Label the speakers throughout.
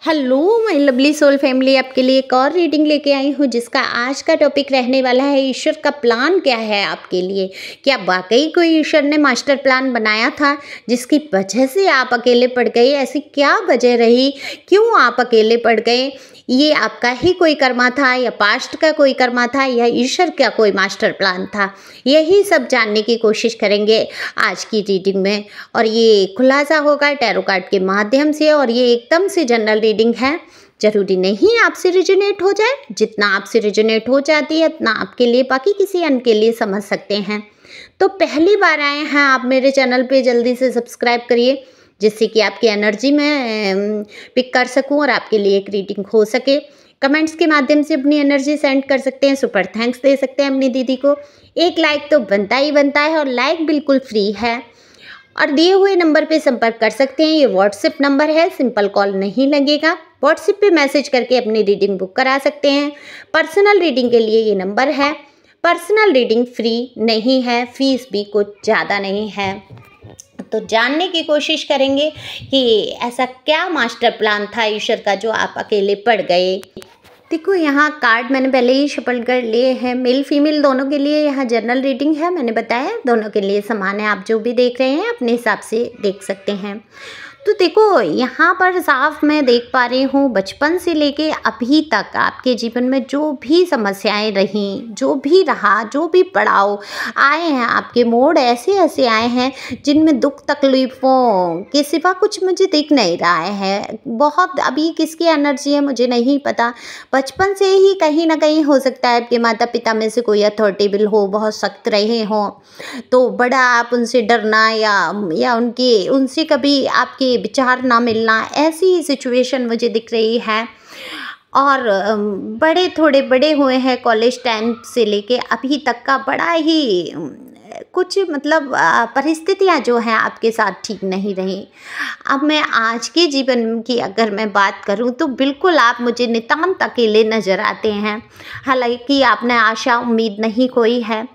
Speaker 1: Hello my lovely soul family, आपके लिए एक और रीडिंग लेके आई हूँ जिसका आज का टॉपिक रहने वाला है ईश्वर का प्लान क्या है आपके लिए। क्या वाकई कोई ईश्वर ने मास्टर प्लान बनाया था जिसकी वजह से आप अकेले पड़ गए? ऐसी क्या वजह रही, क्यों आप अकेले पड़ गए? ये आपका ही कोई कर्मा था या पास्ट का कोई कर्मा था या ईश्वर का कोई मास्टर प्लान था? यही सब जानने की कोशिश करेंगे आज की रीडिंग में। और ये खुलासा होगा टैरो कार्ड के माध्यम से और ये एकदम से जनरल रीडिंग है। ज़रूरी नहीं आपसे रिजोनेट हो जाए, जितना आपसे रिजोनेट हो जाती है उतना आपके लिए, बाकी किसी अन्य के लिए समझ सकते हैं। तो पहली बार आए हैं आप मेरे चैनल पे, जल्दी से सब्सक्राइब करिए जिससे कि आपकी एनर्जी में पिक कर सकूं और आपके लिए एक रीडिंग हो सके। कमेंट्स के माध्यम से अपनी एनर्जी सेंड कर सकते हैं, सुपर थैंक्स दे सकते हैं अपनी दीदी को। एक लाइक तो बनता ही बनता है और लाइक बिल्कुल फ्री है। और दिए हुए नंबर पे संपर्क कर सकते हैं, ये व्हाट्सएप नंबर है, सिंपल कॉल नहीं लगेगा। व्हाट्सएप पे मैसेज करके अपनी रीडिंग बुक करा सकते हैं। पर्सनल रीडिंग के लिए ये नंबर है। पर्सनल रीडिंग फ्री नहीं है, फीस भी कुछ ज़्यादा नहीं है। तो जानने की कोशिश करेंगे कि ऐसा क्या मास्टर प्लान था ईश्वर का जो आप अकेले पड़ गए। देखो, यहाँ कार्ड मैंने पहले ही शफल कर लिए हैं। मेल फीमेल दोनों के लिए यहाँ जनरल रीडिंग है, मैंने बताया दोनों के लिए समान है। आप जो भी देख रहे हैं अपने हिसाब से देख सकते हैं। तो देखो, यहाँ पर साफ मैं देख पा रही हूँ बचपन से लेके अभी तक आपके जीवन में जो भी समस्याएं रहीं, जो भी रहा, जो भी पड़ाव आए हैं, आपके मोड़ ऐसे ऐसे आए हैं जिनमें दुख तकलीफ़ों के सिवा कुछ मुझे दिख नहीं रहा है। बहुत अभी किसकी एनर्जी है मुझे नहीं पता। बचपन से ही कहीं ना कहीं हो सकता है आपके माता पिता में से कोई अथॉरिटेबल हो, बहुत सख्त रहे हों, तो बड़ा आप उनसे डरना या उनसे कभी आपके विचार ना मिलना, ऐसी सिचुएशन मुझे दिख रही है। और बड़े थोड़े बड़े हुए हैं, कॉलेज टाइम से लेके अभी तक का बड़ा ही कुछ मतलब परिस्थितियाँ जो हैं आपके साथ ठीक नहीं रही। अब मैं आज के जीवन की अगर मैं बात करूं तो बिल्कुल आप मुझे नितांत अकेले नज़र आते हैं। हालांकि आपने आशा उम्मीद नहीं खोई है,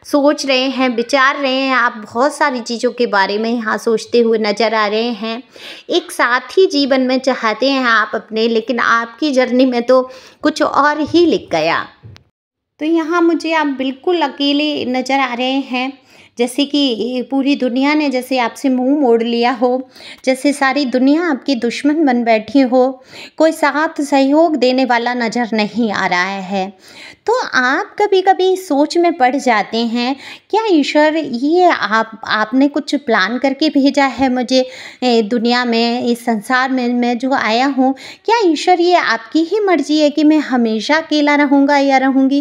Speaker 1: सोच रहे हैं, विचार रहे हैं, आप बहुत सारी चीज़ों के बारे में यहाँ सोचते हुए नज़र आ रहे हैं। एक साथी जीवन में चाहते हैं आप अपने, लेकिन आपकी जर्नी में तो कुछ और ही लिख गया। तो यहाँ मुझे आप बिल्कुल अकेले नज़र आ रहे हैं, जैसे कि पूरी दुनिया ने जैसे आपसे मुंह मोड़ लिया हो, जैसे सारी दुनिया आपकी दुश्मन बन बैठी हो, कोई साथ सहयोग देने वाला नज़र नहीं आ रहा है। तो आप कभी कभी सोच में पड़ जाते हैं, क्या ईश्वर ये आपने कुछ प्लान करके भेजा है मुझे दुनिया में, इस संसार में मैं जो आया हूँ, क्या ईश्वर ये आपकी ही मर्जी है कि मैं हमेशा अकेला रहूँगा या रहूँगी?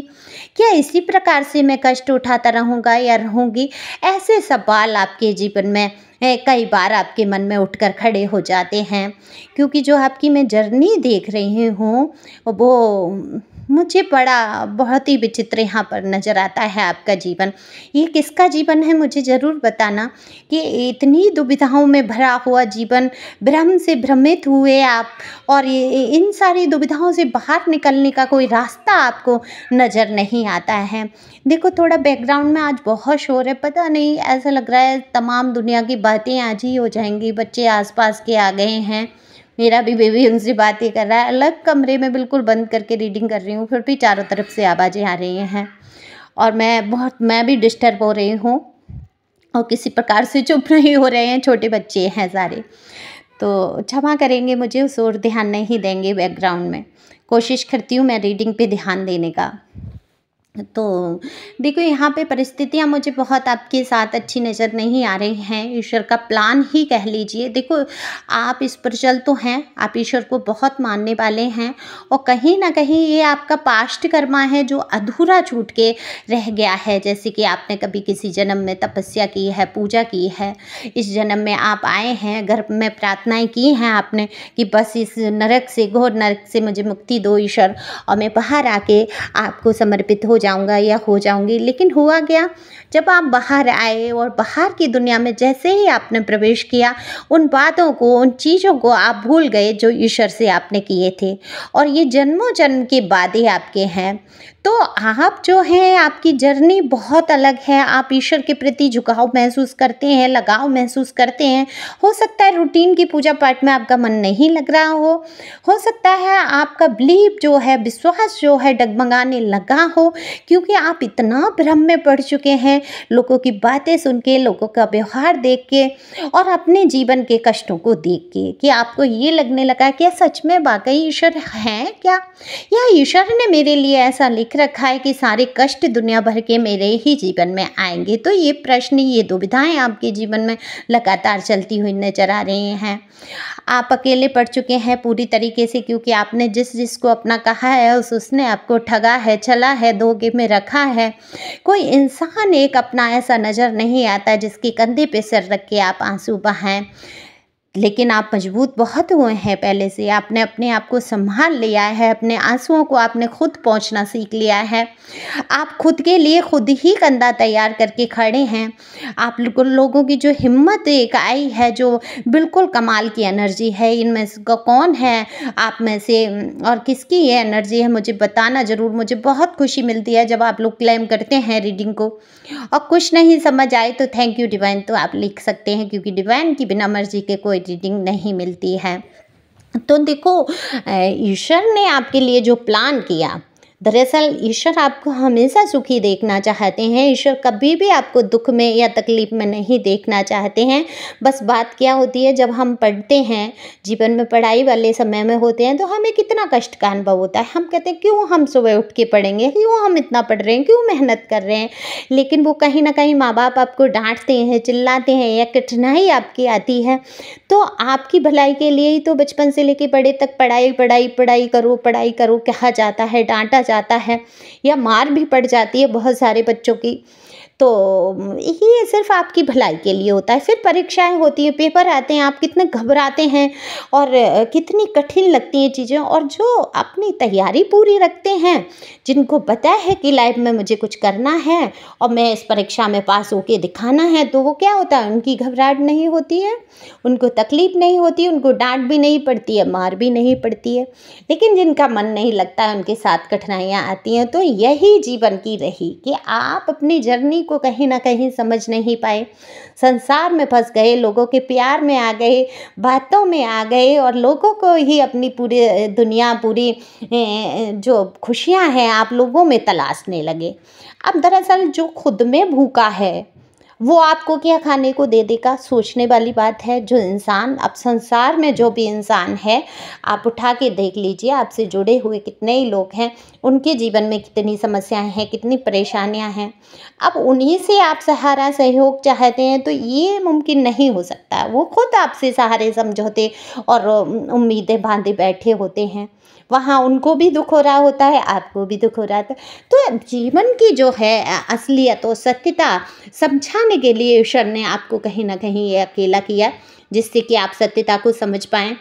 Speaker 1: क्या इसी प्रकार से मैं कष्ट उठाता रहूँगा या रहूँगी? ऐसे सवाल आपके जीवन में कई बार आपके मन में उठकर खड़े हो जाते हैं, क्योंकि जो आपकी मैं जर्नी देख रही हूँ वो मुझे बहुत ही विचित्र यहाँ पर नज़र आता है आपका जीवन। ये किसका जीवन है मुझे ज़रूर बताना कि इतनी दुविधाओं में भरा हुआ जीवन, भ्रम से भ्रमित हुए आप, और इन सारी दुविधाओं से बाहर निकलने का कोई रास्ता आपको नज़र नहीं आता है। देखो, थोड़ा बैकग्राउंड में आज बहुत शोर है, पता नहीं, ऐसा लग रहा है तमाम दुनिया की बातें आज ही हो जाएंगी। बच्चे आसपास के आ गए हैं, मेरा भी बेबी उनसे बातें कर रहा है। अलग कमरे में बिल्कुल बंद करके रीडिंग कर रही हूँ, फिर भी चारों तरफ से आवाज़ें आ रही हैं और मैं भी डिस्टर्ब हो रही हूँ और किसी प्रकार से चुप नहीं हो रहे हैं। छोटे बच्चे हैं सारे, तो क्षमा करेंगे मुझे, उस ओर ध्यान नहीं देंगे। बैकग्राउंड में कोशिश करती हूँ मैं रीडिंग पे ध्यान देने का। तो देखो, यहाँ पे परिस्थितियाँ मुझे बहुत आपके साथ अच्छी नज़र नहीं आ रही हैं। ईश्वर का प्लान ही कह लीजिए। देखो, आप इस पर चल तो हैं, आप ईश्वर को बहुत मानने वाले हैं, और कहीं ना कहीं ये आपका पास्ट कर्मा है जो अधूरा छूट के रह गया है। जैसे कि आपने कभी किसी जन्म में तपस्या की है, पूजा की है, इस जन्म में आप आए हैं, घर में प्रार्थनाएँ की हैं आपने कि बस इस नरक से, घोर नरक से मुझे मुक्ति दो ईश्वर, और मैं बाहर आके आपको समर्पित हो जाऊंगा या हो जाऊंगी, लेकिन हुआ क्या, जब आप बाहर आए और बाहर की दुनिया में जैसे ही आपने प्रवेश किया, उन बातों को, उन चीज़ों को आप भूल गए जो ईश्वर से आपने किए थे, और ये जन्मों जन्म के वादे आपके हैं। तो आप जो हैं, आपकी जर्नी बहुत अलग है। आप ईश्वर के प्रति झुकाव महसूस करते हैं, लगाव महसूस करते हैं। हो सकता है रूटीन की पूजा पाठ में आपका मन नहीं लग रहा हो सकता है आपका बिलीफ जो है, विश्वास जो है, डगमगाने लगा हो, क्योंकि आप इतना भ्रम में पड़ चुके हैं, लोगों की बातें सुन के, लोगों का व्यवहार देख के और अपने जीवन के कष्टों को देख के, कि आपको ये लगने लगा कि सच में वाकई ईश्वर है क्या, या ईश्वर ने मेरे लिए ऐसा लिख रखा है कि सारे कष्ट दुनिया भर के मेरे ही जीवन में आएंगे। तो ये प्रश्न, ये दुविधाएं आपके जीवन में लगातार चलती हुई नजर आ रही हैं। आप अकेले पड़ चुके हैं पूरी तरीके से, क्योंकि आपने जिसको अपना कहा है उसने आपको ठगा है, चला है, धोखे में रखा है। कोई इंसान एक अपना ऐसा नज़र नहीं आता जिसके कंधे पे सर रख के आप आंसू बहाएं। लेकिन आप मजबूत बहुत हुए हैं पहले से, आपने अपने आप को संभाल लिया है, अपने आंसुओं को आपने खुद पहुंचना सीख लिया है। आप खुद के लिए खुद ही कंधा तैयार करके खड़े हैं। आप लोगों की जो हिम्मत एक आई है, जो बिल्कुल कमाल की एनर्जी है, इनमें से कौन है आप में से और किसकी ये एनर्जी है, मुझे बताना ज़रूर। मुझे बहुत खुशी मिलती है जब आप लोग क्लेम करते हैं रीडिंग को। और कुछ नहीं समझ आए तो थैंक यू डिवाइन तो आप लिख सकते हैं, क्योंकि डिवाइन की बिना मर्जी के कोई रीडिंग नहीं मिलती है। तो देखो, ईश्वर ने आपके लिए जो प्लान किया, दरअसल ईश्वर आपको हमेशा सुखी देखना चाहते हैं। ईश्वर कभी भी आपको दुख में या तकलीफ में नहीं देखना चाहते हैं। बस बात क्या होती है, जब हम पढ़ते हैं, जीवन में पढ़ाई वाले समय में होते हैं, तो हमें कितना कष्ट का अनुभव होता है। हम कहते हैं क्यों हम सुबह उठ के पढ़ेंगे, क्यों हम इतना पढ़ रहे हैं, क्यों मेहनत कर रहे हैं। लेकिन वो कहीं ना कहीं माँ बाप आपको डांटते हैं, चिल्लाते हैं, या कठिनाई आपकी आती है, तो आपकी भलाई के लिए ही तो बचपन से लेके बड़े तक पढ़ाई पढ़ाई पढ़ाई करो कहा जाता है, डांटा जाता है, या मार भी पड़ जाती है बहुत सारे बच्चों की। तो ये सिर्फ आपकी भलाई के लिए होता है। फिर परीक्षाएं होती हैं, पेपर आते हैं, आप कितने घबराते हैं और कितनी कठिन लगती हैं चीज़ें। और जो अपनी तैयारी पूरी रखते हैं, जिनको पता है कि लाइफ में मुझे कुछ करना है और मैं इस परीक्षा में पास होके दिखाना है, तो वो क्या होता है, उनकी घबराहट नहीं होती है, उनको तकलीफ नहीं होती, उनको डांट भी नहीं पड़ती है, मार भी नहीं पड़ती है। लेकिन जिनका मन नहीं लगता है, उनके साथ कठिनाइयाँ आती हैं। तो यही जीवन की रही कि आप अपनी जर्नी को कहीं ना कहीं समझ नहीं पाए, संसार में फंस गए, लोगों के प्यार में आ गए, बातों में आ गए, और लोगों को ही अपनी पूरी दुनिया, पूरी जो खुशियां हैं आप लोगों में तलाशने लगे। अब दरअसल जो खुद में भूखा है वो आपको क्या खाने को दे देगा, सोचने वाली बात है। जो इंसान, अब संसार में जो भी इंसान है, आप उठा के देख लीजिए, आपसे जुड़े हुए कितने ही लोग हैं, उनके जीवन में कितनी समस्याएं हैं, कितनी परेशानियां हैं। अब उन्हीं से आप सहारा सहयोग चाहते हैं तो ये मुमकिन नहीं हो सकता। वो खुद आपसे सहारे समझौते और उम्मीदें बांधे बैठे होते हैं। वहाँ उनको भी दुख हो रहा होता है, आपको भी दुख हो रहा था। तो जीवन की जो है असलियत और सत्यता समझाने के लिए ईश्वर ने आपको कहीं ना कहीं ये अकेला किया, जिससे कि आप सत्यता को समझ पाएँ,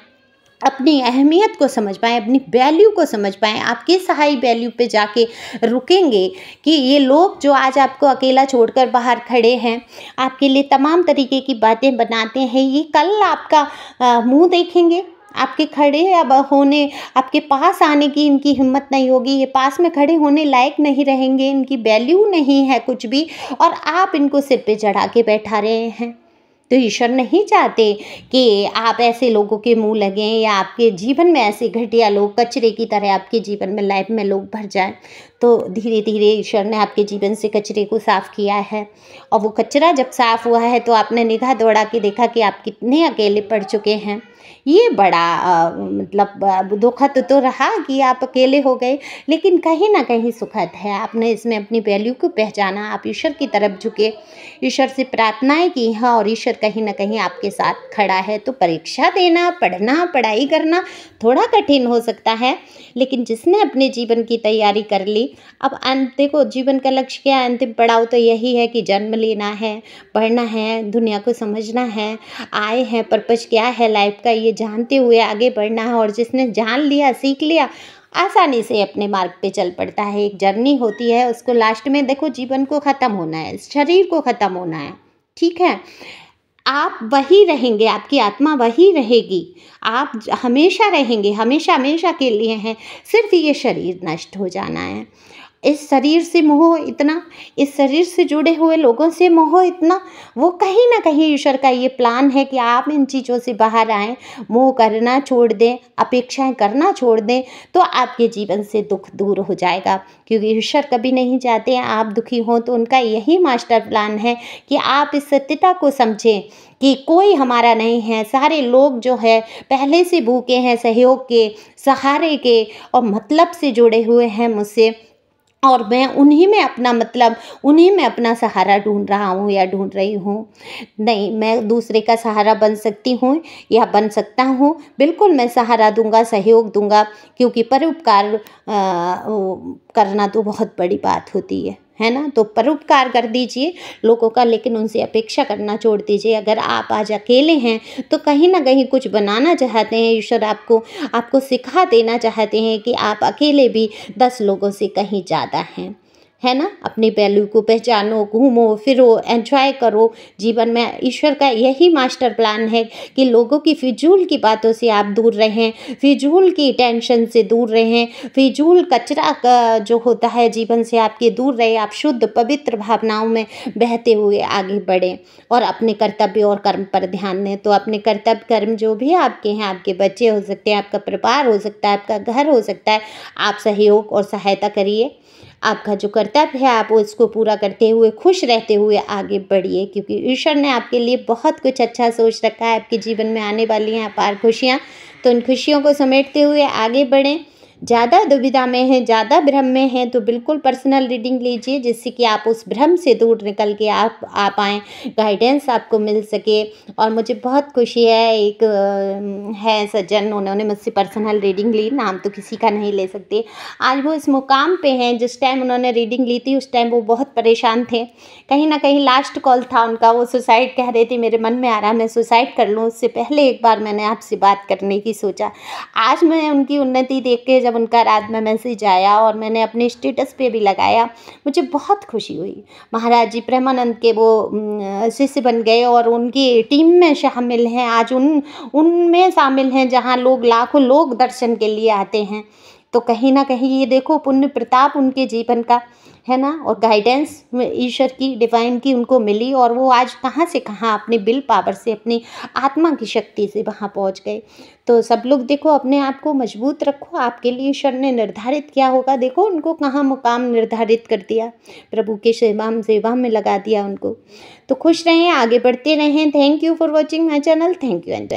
Speaker 1: अपनी अहमियत को समझ पाएँ, अपनी वैल्यू को समझ पाएँ। आप किस हाई वैल्यू पे जाके रुकेंगे कि ये लोग जो आज आपको अकेला छोड़कर बाहर खड़े हैं, आपके लिए तमाम तरीके की बातें बनाते हैं, ये कल आपका मुंह देखेंगे, आपके खड़े अब होने, आपके पास आने की इनकी हिम्मत नहीं होगी, ये पास में खड़े होने लायक नहीं रहेंगे, इनकी वैल्यू नहीं है कुछ भी, और आप इनको सिर पे चढ़ा के बैठा रहे हैं। तो ईश्वर नहीं चाहते कि आप ऐसे लोगों के मुंह लगें, या आपके जीवन में ऐसे घटिया लोग, कचरे की तरह आपके जीवन में, लाइफ में लोग भर जाएं। तो धीरे धीरे ईश्वर ने आपके जीवन से कचरे को साफ़ किया है, और वो कचरा जब साफ़ हुआ है तो आपने निगाह दौड़ा के देखा कि आप कितने अकेले पड़ चुके हैं। ये बड़ा मतलब दुखद तो रहा कि आप अकेले हो गए, लेकिन कहीं ना कहीं सुखद है। आपने इसमें अपनी वैल्यू को पहचाना, आप ईश्वर की तरफ झुके, ईश्वर से प्रार्थनाएं की हैं, और ईश्वर कहीं ना कहीं आपके साथ खड़ा है। तो परीक्षा देना, पढ़ना, पढ़ाई करना थोड़ा कठिन हो सकता है, लेकिन जिसने अपने जीवन की तैयारी कर ली, अब देखो जीवन का लक्ष्य क्या है, अंतिम पड़ाव तो यही है कि जन्म लेना है, पढ़ना है, दुनिया को समझना है, आए हैं, पर्पस क्या है लाइफ का ये जानते हुए आगे बढ़ना है। और जिसने जान लिया, सीख लिया, आसानी से अपने मार्ग पे चल पड़ता है। एक जर्नी होती है, उसको लास्ट में देखो जीवन को ख़त्म होना है, शरीर को ख़त्म होना है, ठीक है। आप वही रहेंगे, आपकी आत्मा वही रहेगी, आप हमेशा रहेंगे, हमेशा हमेशा के लिए हैं, सिर्फ ये शरीर नष्ट हो जाना है। इस शरीर से मोह इतना, इस शरीर से जुड़े हुए लोगों से मोह इतना, वो कहीं ना कहीं ईश्वर का ये प्लान है कि आप इन चीज़ों से बाहर आएँ, मोह करना छोड़ दें, अपेक्षाएं करना छोड़ दें, तो आपके जीवन से दुख दूर हो जाएगा। क्योंकि ईश्वर कभी नहीं चाहते हैं आप दुखी हों, तो उनका यही मास्टर प्लान है कि आप इस सत्यता को समझें कि कोई हमारा नहीं है, सारे लोग जो है पहले से भूखे हैं सहयोग के, सहारे के और मतलब से जुड़े हुए हैं मुझसे, और मैं उन्हीं में अपना मतलब, उन्हीं में अपना सहारा ढूंढ रहा हूँ या ढूंढ रही हूँ। नहीं, मैं दूसरे का सहारा बन सकती हूँ या बन सकता हूँ, बिल्कुल मैं सहारा दूंगा, सहयोग दूंगा, क्योंकि परोपकार करना तो बहुत बड़ी बात होती है ना। तो परोपकार कर दीजिए लोगों का, लेकिन उनसे अपेक्षा करना छोड़ दीजिए। अगर आप आज अकेले हैं तो कहीं ना कहीं कुछ बनाना चाहते हैं, ईश्वर आपको सिखा देना चाहते हैं कि आप अकेले भी 10 लोगों से कहीं ज़्यादा हैं, है ना। अपनी वैल्यू को पहचानो, घूमो फिरो, एंजॉय करो जीवन में। ईश्वर का यही मास्टर प्लान है कि लोगों की फिजूल की बातों से आप दूर रहें, फिजूल की टेंशन से दूर रहें, फिजूल कचरा का जो होता है जीवन से आपके दूर रहे, आप शुद्ध पवित्र भावनाओं में बहते हुए आगे बढ़ें और अपने कर्तव्य और कर्म पर ध्यान दें। तो अपने कर्तव्य कर्म जो भी आपके हैं, आपके बच्चे हो सकते हैं, आपका परिवार हो सकता है, आपका घर हो सकता है, आप सहयोग और सहायता करिए। आपका जो कर्तव्य है आप उसको पूरा करते हुए खुश रहते हुए आगे बढ़िए, क्योंकि ईश्वर ने आपके लिए बहुत कुछ अच्छा सोच रखा है। आपके जीवन में आने वाली हैं अपार खुशियाँ, तो उन खुशियों को समेटते हुए आगे बढ़ें। ज़्यादा दुविधा में हैं, ज़्यादा भ्रम में हैं, तो बिल्कुल पर्सनल रीडिंग लीजिए, जिससे कि आप उस भ्रम से दूर निकल के आप आ पाएँ, गाइडेंस आपको मिल सके। और मुझे बहुत खुशी है, एक है सज्जन, उन्होंने मुझसे पर्सनल रीडिंग ली, नाम तो किसी का नहीं ले सकती। आज वो इस मुकाम पे हैं, जिस टाइम उन्होंने रीडिंग ली थी उस टाइम वो बहुत परेशान थे। कहीं ना कहीं लास्ट कॉल था उनका, वो सुसाइड कह रहे थे, मेरे मन में आ रहा मैं सुसाइड कर लूँ, उससे पहले एक बार मैंने आपसे बात करने की सोचा। आज मैं उनकी उन्नति देख के, जब उनका रात में मैसेज आया और मैंने अपने स्टेटस पे भी लगाया, मुझे बहुत खुशी हुई। महाराज जी प्रेमानंद के वो शिष्य बन गए और उनकी टीम में शामिल हैं, आज उनमें शामिल हैं जहाँ लोग, लाखों लोग दर्शन के लिए आते हैं। तो कहीं ना कहीं ये देखो पुण्य प्रताप उनके जीवन का, है ना। और गाइडेंस ईश्वर की, डिवाइन की उनको मिली, और वो आज कहाँ से कहाँ अपने विल पावर से, अपनी आत्मा की शक्ति से वहाँ पहुँच गए। तो सब लोग देखो अपने आप को मजबूत रखो, आपके लिए ईश्वर ने निर्धारित किया होगा, देखो उनको कहाँ मुकाम निर्धारित कर दिया, प्रभु के सेवा में लगा दिया उनको। तो खुश रहें, आगे बढ़ते रहें। Thank you for watching my channel. Thank you and